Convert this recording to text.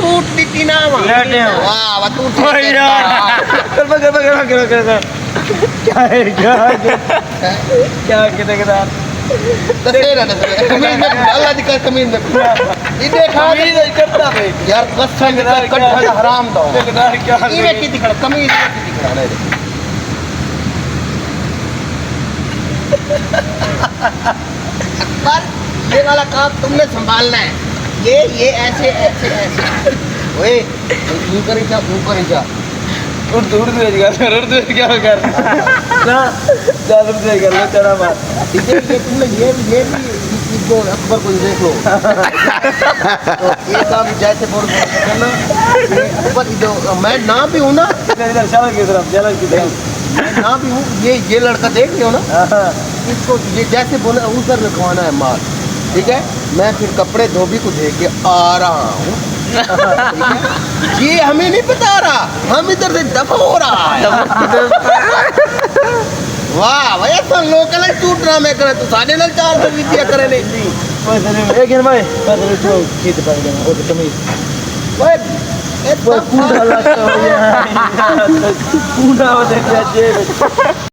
छूट दी ना लेटे हो। वाह वाह तू ओ यार क्या है क्या किधर दसेरा कमीज में अल्लाह दी कमीज में ये देखा करता भाई यार कसम से कट्ठा हराम दो क्या ये की दिखा कमीज की दिखा रहा पर ये वाला काम तुमने संभालना है ये ऐसे ऐसे ऐसे ओए तू करी जा उर्दू क्या कर ना ज्यादा कर लो चढ़ा मार ठीक है ये तुमने ये भी इसको अकबर को देख लो तो ये काम जैसे बोल करना अकबर जो मैं ना भी हूँ ना इधर शाला की तरफ मैं ना भी हूँ ये लड़का देख लियो ना इसको ये जैसे बोले उधर रखवाना है माल ठीक है मैं फिर कपड़े धोबी को दे के आ रहा हूँ ये हमें नहीं बता रहा हम इधर से दफा हो रहा है वाह भाई ऐसा लोकल है टूट रहा मैं करे तो साढ़े नल 400 विद्या करे नहीं एक भाई पैदल जो खेत पर गया वो तो कमीज ओए वो कूड़ा लगता है कूड़ा हो देखा जे